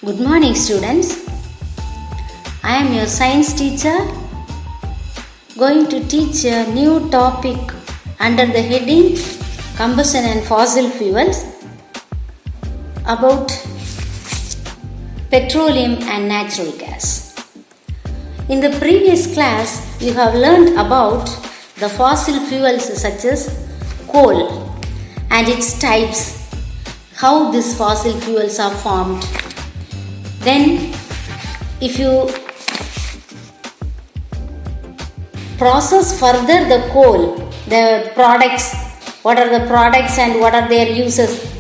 Good morning, students. I am your science teacher going to teach a new topic under the heading Combustion and Fossil Fuels about petroleum and natural gas. In the previous class, you have learned about the fossil fuels such as coal and its types, how these fossil fuels are formed. Then, if you process further the coal, the products, what are the products and what are their uses?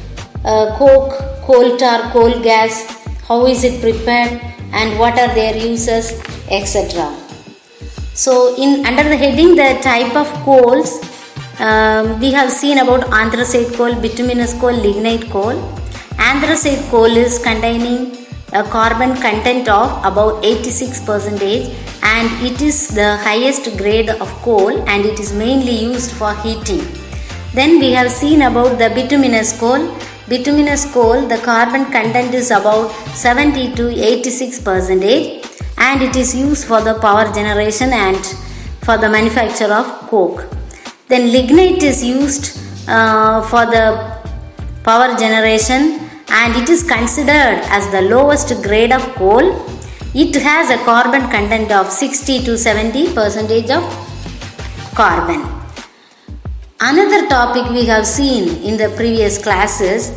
Coke, coal tar, coal gas, how is it prepared and what are their uses, etc. So, under the heading the type of coals, we have seen about anthracite coal, bituminous coal, lignite coal. Anthracite coal is containing a carbon content of about 86% and it is the highest grade of coal and it is mainly used for heating. Then we have seen about the bituminous coal. Bituminous coal, the carbon content is about 70 to 86% and it is used for the power generation and for the manufacture of coke. Then lignite is used for the power generation and it is considered as the lowest grade of coal. It has a carbon content of 60 to 70% of carbon. Another topic we have seen in the previous classes,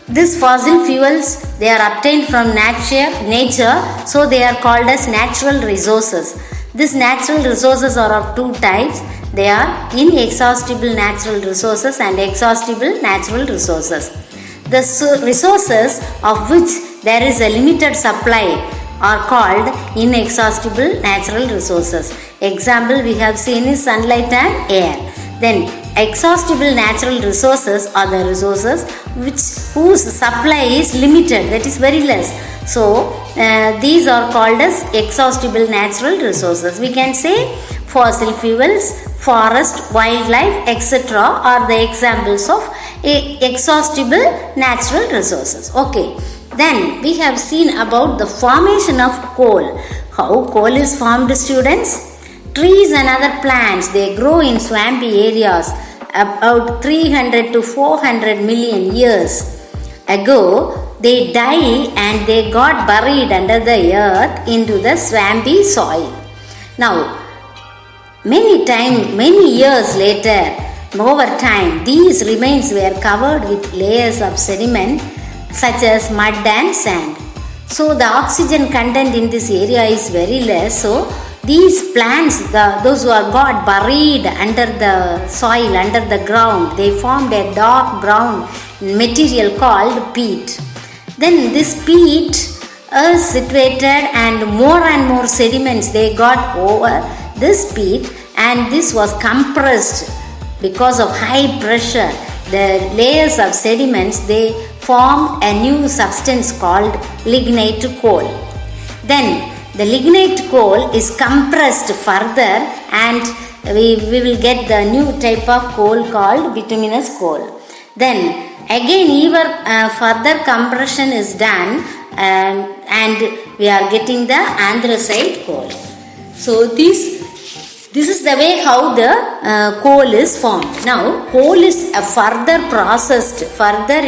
these fossil fuels, they are obtained from nature, so they are called as natural resources. These natural resources are of two types. They are inexhaustible natural resources and exhaustible natural resources. The resources of which there is a limited supply are called inexhaustible natural resources. Example we have seen is sunlight and air. Then exhaustible natural resources are the resources whose supply is limited, that is very less. So these are called as exhaustible natural resources. We can say fossil fuels, forest, wildlife, etc. are the examples of exhaustible natural resources. Okay. Then we have seen about the formation of coal. How coal is formed, students? Trees and other plants, they grow in swampy areas about 300 to 400 million years ago. They die and they got buried under the earth into the swampy soil. Now, many years later, over time, these remains were covered with layers of sediment such as mud and sand. So, the oxygen content in this area is very less. So, these plants, those who are got buried under the soil, under the ground, they formed a dark brown material called peat. Then this peat is situated and more sediments they got over this peat and this was compressed because of high pressure. The layers of sediments, they formed a new substance called lignite coal. Then the lignite coal is compressed further and we will get the new type of coal called bituminous coal. Then again even further compression is done and we are getting the anthracite coal. So this is the way how the coal is formed. Now coal is further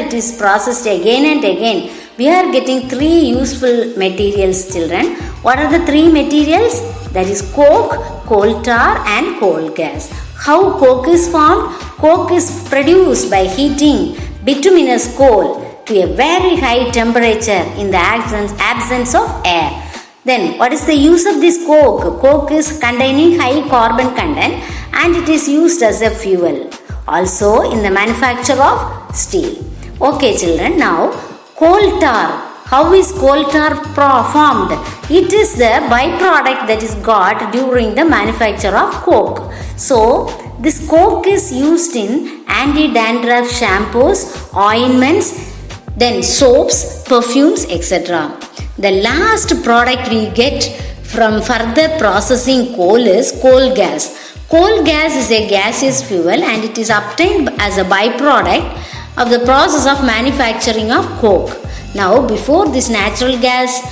it is processed again and again. We are getting three useful materials, children. What are the three materials? That is coke, coal tar and coal gas. How coke is formed? Coke is produced by heating bituminous coal to a very high temperature in the absence of air. Then what is the use of this coke? Coke is containing high carbon content and it is used as a fuel. Also in the manufacture of steel. Okay children, now coal tar. How is coal tar formed? It is the byproduct that is got during the manufacture of coke. So this coke is used in anti-dandruff shampoos, ointments, then soaps, perfumes, etc. The last product we get from further processing coal is coal gas. Coal gas is a gaseous fuel and it is obtained as a byproduct of the process of manufacturing of coke. Now, before this natural gas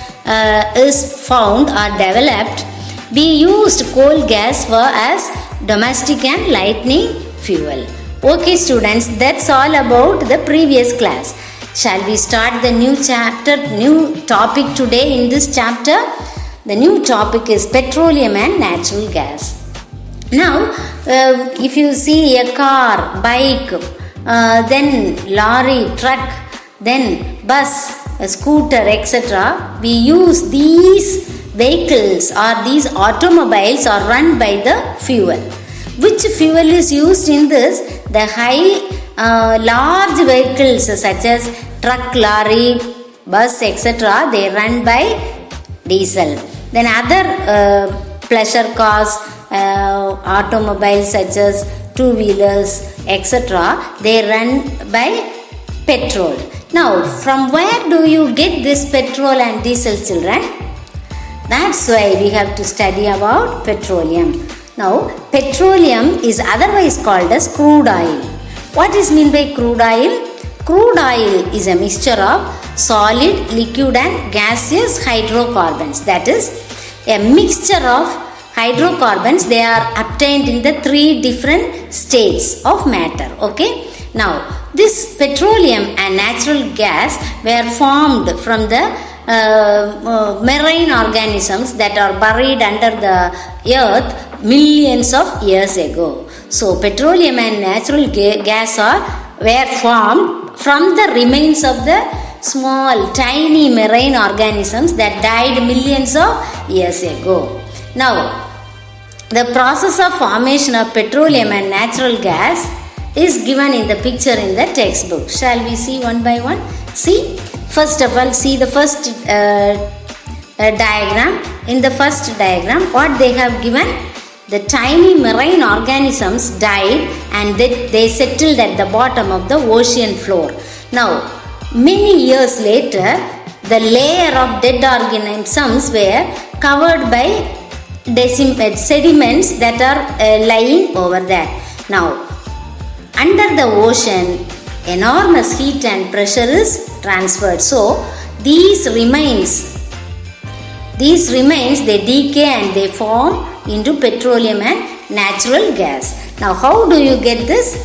is found or developed, we used coal gas for as domestic and lightning fuel. Okay students, that's all about the previous class. Shall we start the new chapter, new topic today in this chapter? The new topic is petroleum and natural gas. Now, if you see a car, bike, then lorry, truck, then bus, a scooter, etc. We use these vehicles or these automobiles are run by the fuel. Which fuel is used in this? The large vehicles such as truck, lorry, bus, etc. they run by diesel. Then other pleasure cars, automobiles such as two-wheelers, etc. they run by petrol. Now, from where do you get this petrol and diesel, children? That's why we have to study about petroleum. Now, petroleum is otherwise called as crude oil. What is meant by crude oil? Crude oil is a mixture of solid, liquid and gaseous hydrocarbons. That is a mixture of hydrocarbons. They are obtained in the three different states of matter. Okay. Now, this petroleum and natural gas were formed from the marine organisms that are buried under the earth millions of years ago. So, petroleum and natural gas were formed from the remains of the small, tiny marine organisms that died millions of years ago. Now, the process of formation of petroleum and natural gas is given in the picture in the textbook. Shall we see one by one? See, first of all, see the first diagram. In the first diagram, what they have given? The tiny marine organisms died and they settled at the bottom of the ocean floor. Now, many years later, the layer of dead organisms were covered by sediments that are lying over there. Now, under the ocean, enormous heat and pressure is transferred. So, these remains they decay and they form into petroleum and natural gas. Now, how do you get this?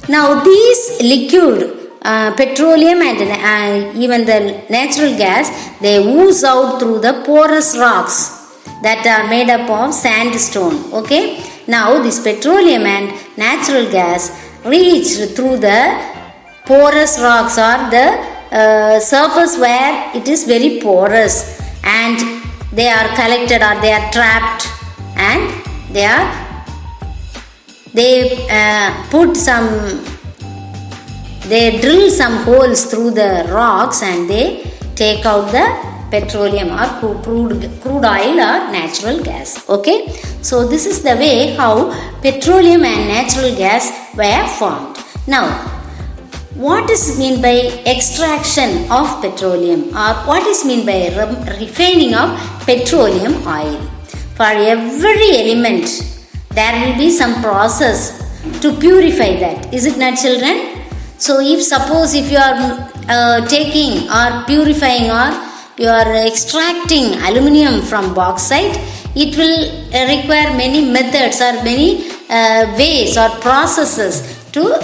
Now, these liquid petroleum and even the natural gas, they ooze out through the porous rocks that are made up of sandstone. Okay. Now, this petroleum and natural gas reached through the porous rocks or the surface where it is very porous, and they are collected or they are trapped, and they drill some holes through the rocks and they take out the petroleum or crude oil or natural gas. Okay, so this is the way how petroleum and natural gas were formed. Now, what is meant by extraction of petroleum, or what is meant by refining of petroleum oil? For every element, there will be some process to purify that. Is it not, children? So, if you are taking or purifying or you are extracting aluminium from bauxite, it will require many methods or many ways or processes to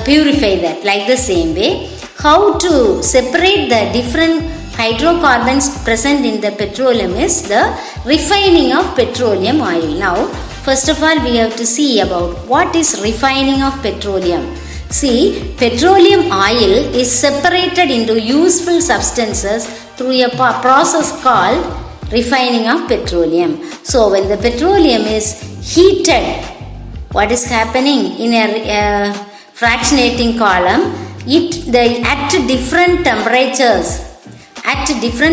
purify that. Like the same way, how to separate the different hydrocarbons present in the petroleum is the refining of petroleum oil. Now, first of all, we have to see about what is refining of petroleum. See, petroleum oil is separated into useful substances through a process called refining of petroleum. So, when the petroleum is heated, what is happening in a fractionating column? At different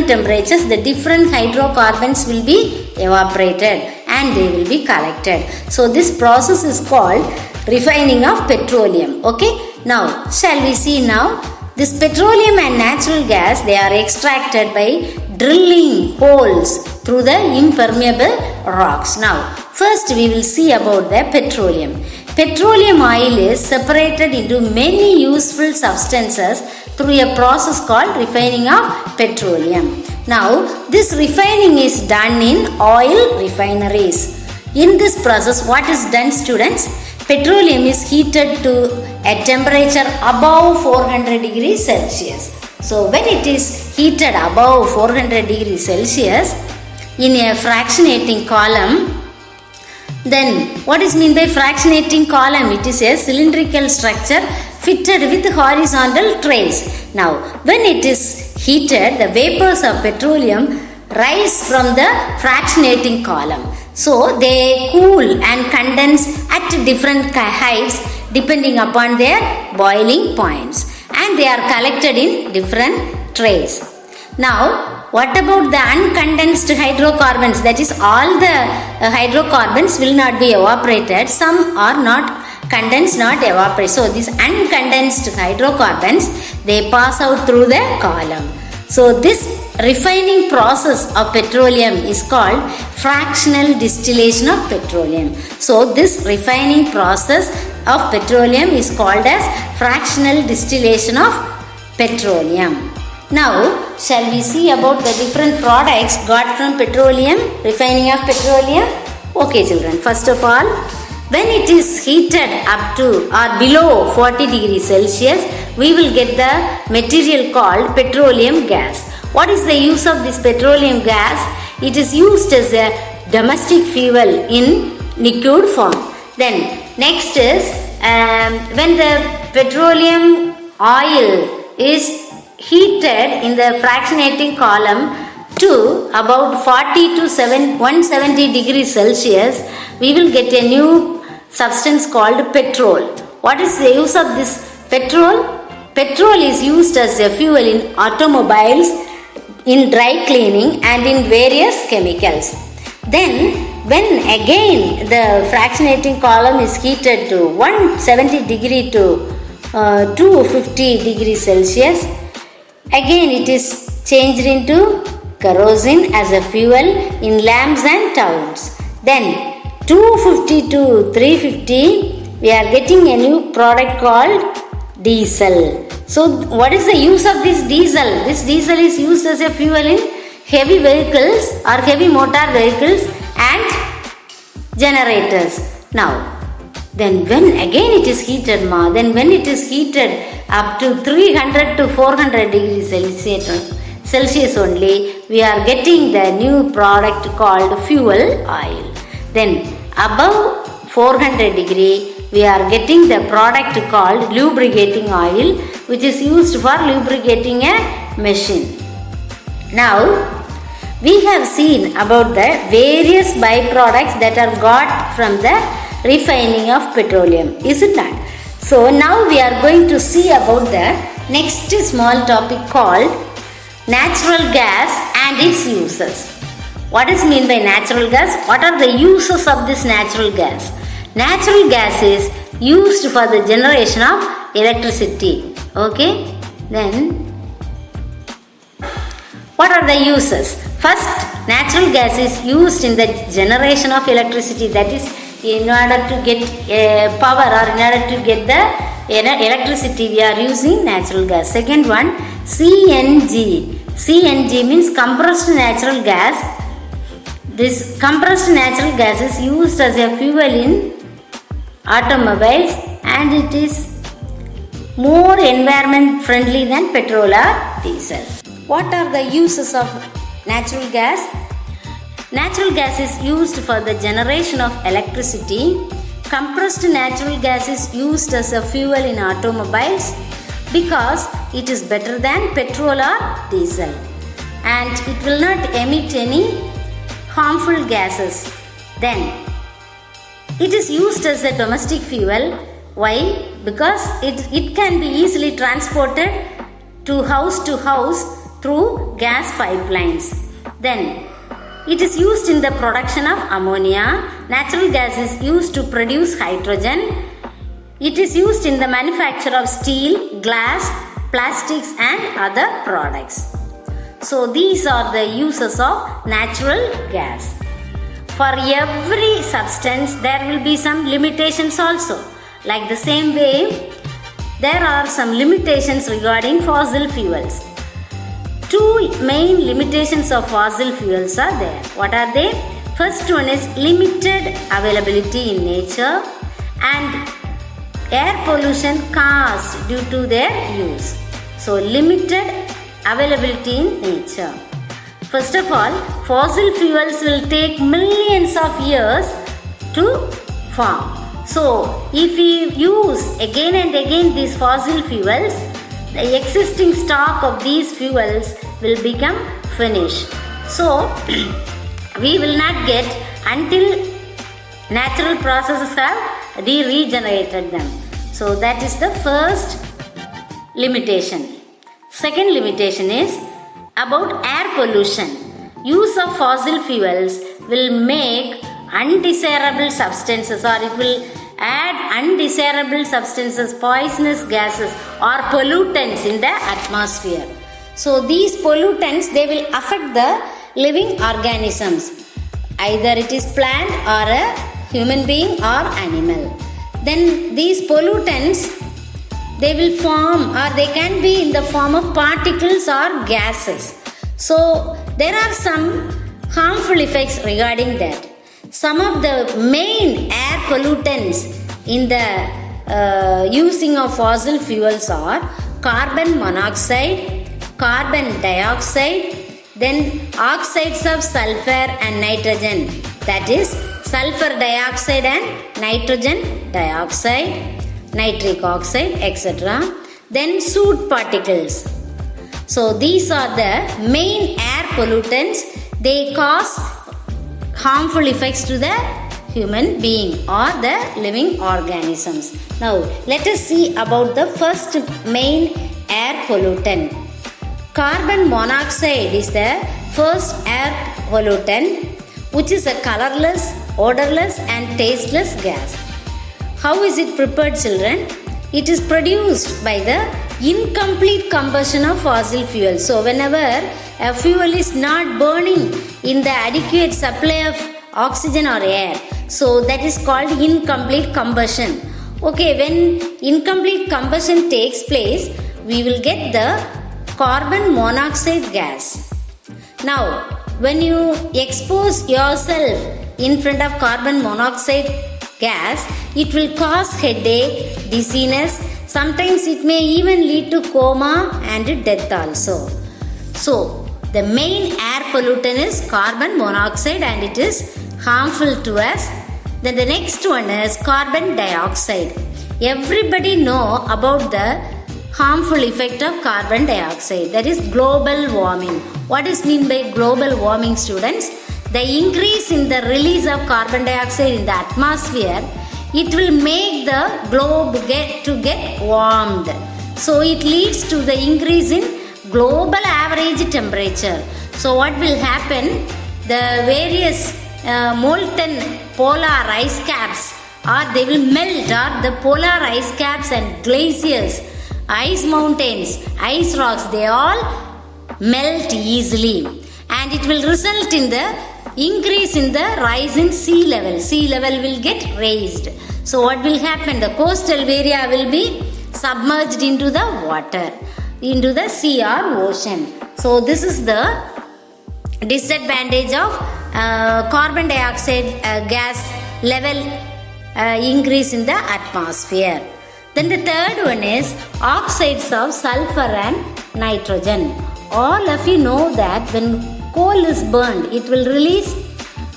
temperatures, the different hydrocarbons will be evaporated and they will be collected. So, this process is called refining of petroleum. Okay. Now, shall we see now? This petroleum and natural gas, they are extracted by drilling holes through the impermeable rocks. Now, first we will see about the petroleum. Petroleum oil is separated into many useful substances through a process called refining of petroleum. Now, this refining is done in oil refineries. In this process, what is done, students? Petroleum is heated to a temperature above 400 degrees Celsius. So, when it is heated above 400 degrees Celsius in a fractionating column, then what is meant by fractionating column? It is a cylindrical structure fitted with horizontal trays. Now, when it is heated, the vapors of petroleum rise from the fractionating column. So, they cool and condense at different heights depending upon their boiling points, and they are collected in different trays. Now, what about the uncondensed hydrocarbons? That is, all the hydrocarbons will not be evaporated. Some are not condensed, not evaporated. So, these uncondensed hydrocarbons, they pass out through the column. So, this refining process of petroleum is called fractional distillation of petroleum. So, this refining process of petroleum is called as fractional distillation of petroleum. Now, shall we see about the different products got from petroleum, refining of petroleum? Okay, children. First of all, when it is heated up to or below 40 degrees Celsius, we will get the material called petroleum gas. What is the use of this petroleum gas? It is used as a domestic fuel in liquid form. Then, next is when the petroleum oil is heated in the fractionating column to about 40 to 170 degrees Celsius, we will get a new substance called petrol. What is the use of this petrol? Petrol is used as a fuel in automobiles, in dry cleaning and in various chemicals. Then when again the fractionating column is heated to 170 degree to 250 degrees Celsius, again it is changed into kerosene as a fuel in lamps and towns. Then 250 to 350, we are getting a new product called diesel. So, what is the use of this diesel? This diesel is used as a fuel in heavy vehicles or heavy motor vehicles and generators. Now, then when again it is heated when it is heated up to 300 to 400 degrees Celsius only, we are getting the new product called fuel oil. Then above 400 degree, we are getting the product called lubricating oil, which is used for lubricating a machine. Now, we have seen about the various byproducts that are got from the refining of petroleum, isn't that? So, now we are going to see about the next small topic called natural gas and its uses. What is meant by natural gas? What are the uses of this natural gas? Natural gas is used for the generation of electricity. Okay? Then, what are the uses? First, natural gas is used in the generation of electricity. That is, in order to get power or in order to get the electricity, we are using natural gas. Second one, CNG. CNG means compressed natural gas. This compressed natural gas is used as a fuel in automobiles and it is more environment friendly than petrol or diesel. What are the uses of natural gas? Natural gas is used for the generation of electricity. Compressed natural gas is used as a fuel in automobiles because it is better than petrol or diesel and it will not emit any harmful gases. Then, it is used as a domestic fuel. Why? Because it can be easily transported to house through gas pipelines. Then, it is used in the production of ammonia. Natural gas is used to produce hydrogen. It is used in the manufacture of steel, glass, plastics and other products. So, these are the uses of natural gas. For every substance, there will be some limitations also. Like the same way, there are some limitations regarding fossil fuels. Two main limitations of fossil fuels are there. What are they? First one is limited availability in nature and air pollution caused due to their use. So limited availability in nature. First of all, fossil fuels will take millions of years to form. So if we use again and again these fossil fuels, the existing stock of these fuels will become finished. So we will not get until natural processes have regenerated them. So that is the first limitation. Second limitation is about air pollution. Use of fossil fuels will make undesirable substances, or it will add undesirable substances, poisonous gases or pollutants in the atmosphere. So these pollutants, they will affect the living organisms. Either it is plant or a human being or animal. Then these pollutants, they will form, or they can be in the form of particles or gases. So there are some harmful effects regarding that. Some of the main air pollutants in the using of fossil fuels are carbon monoxide, carbon dioxide, then oxides of sulfur and nitrogen, that is sulfur dioxide and nitrogen dioxide, nitric oxide, etc. Then soot particles. So these are the main air pollutants. They cause harmful effects to the human being or the living organisms. Now let us see about the first main air pollutant. Carbon monoxide is the first air pollutant, which is a colorless, odorless and tasteless gas. How is it prepared, children? It is produced by the incomplete combustion of fossil fuel. So whenever a fuel is not burning in the adequate supply of oxygen or air, so that is called incomplete combustion. Okay, when incomplete combustion takes place, we will get the carbon monoxide gas. Now, when you expose yourself in front of carbon monoxide gas, it will cause headache, dizziness. Sometimes it may even lead to coma and death also. So, the main air pollutant is carbon monoxide and it is harmful to us. Then the next one is carbon dioxide. Everybody know about the harmful effect of carbon dioxide, that is global warming. What is mean by global warming, students? The increase in the release of carbon dioxide in the atmosphere, it will make the globe get warmed. So it leads to the increase in global average temperature. So what will happen? The various molten polar ice caps, or they will melt, or the polar ice caps and glaciers, ice mountains, ice rocks, they all melt easily, and it will result in the increase in the rise in sea level. Sea level will get raised. So what will happen? The coastal area will be submerged into the water, into the sea or ocean. So this is the disadvantage of carbon dioxide gas level increase in the atmosphere. Then the third one is oxides of sulfur and nitrogen. All of you know that when coal is burned, it will release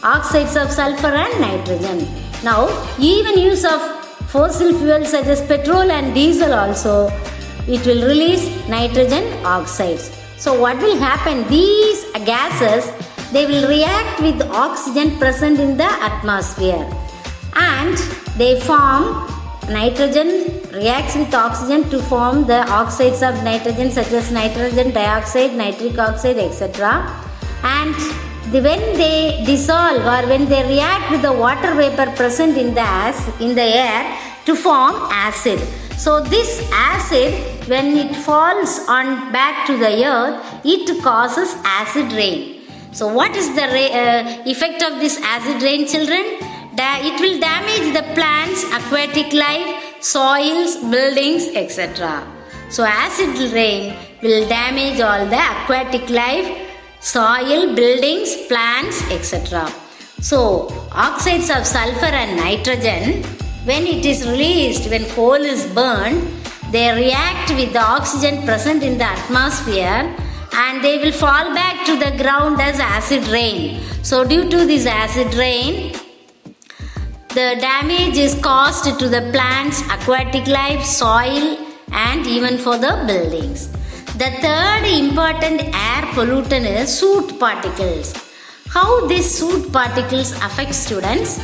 oxides of sulfur and nitrogen. Now, even use of fossil fuels such as petrol and diesel also, it will release nitrogen oxides. So what will happen? These gases, they will react with oxygen present in the atmosphere, and they form nitrogen, reacts with oxygen to form the oxides of nitrogen such as nitrogen dioxide, nitric oxide, etc. And when they dissolve, or when they react with the water vapor present in the air to form acid. So this acid, when it falls on back to the earth, it causes acid rain. So what is the effect of this acid rain, children? It will damage the plants, aquatic life, soils, buildings, etc. So acid rain will damage all the aquatic life, soil, buildings, plants, etc. So oxides of sulfur and nitrogen, when it is released, when coal is burned, they react with the oxygen present in the atmosphere and they will fall back to the ground as acid rain. So due to this acid rain, the damage is caused to the plants, aquatic life, soil and even for the buildings. The third important air pollutant is soot particles. How these soot particles affect students?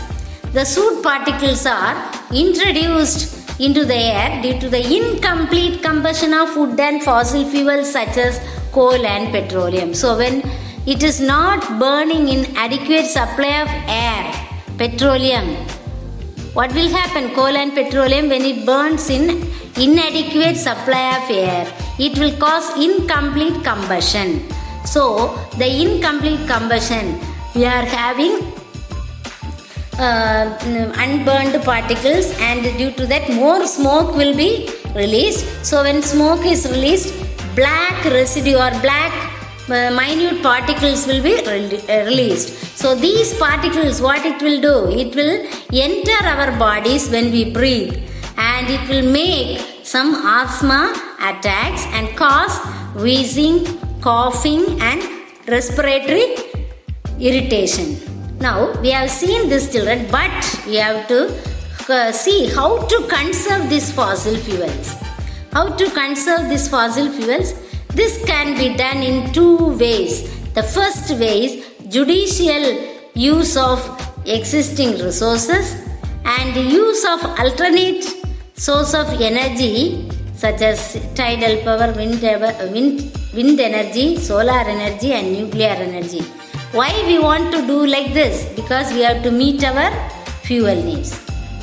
The soot particles are introduced into the air due to the incomplete combustion of wood and fossil fuels such as coal and petroleum. So when it is not burning in adequate supply of air, petroleum, what will happen? Coal and petroleum, when it burns in inadequate supply of air, it will cause incomplete combustion. So the incomplete combustion, we are having unburned particles, and due to that more smoke will be released. So when smoke is released, black residue or black minute particles will be released. So these particles, what it will do? It will enter our bodies when we breathe, and it will make some asthma attacks and cause wheezing, coughing and respiratory irritation. Now we have seen this, children, but we have to see how to conserve these fossil fuels. How to conserve these fossil fuels? This can be done in two ways. The first way is judicial use of existing resources and use of alternate source of energy such as tidal power, wind energy, solar energy and nuclear energy. Why we want to do like this? Because we have to meet our fuel needs.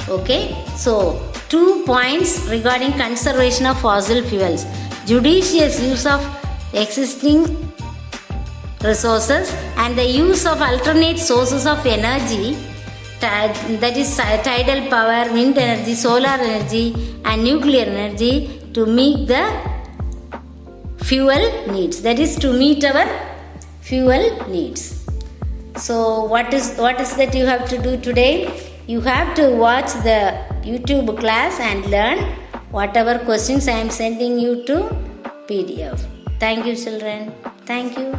Okay, so 2 points regarding conservation of fossil fuels: judicious use of existing resources and the use of alternate sources of energy, that is tidal power, wind energy, solar energy and nuclear energy, to meet the fuel needs, that is to meet our fuel needs. So what is that you have to do today? You have to watch the YouTube class and learn whatever questions I am sending you to PDF. Thank you, children. Thank you.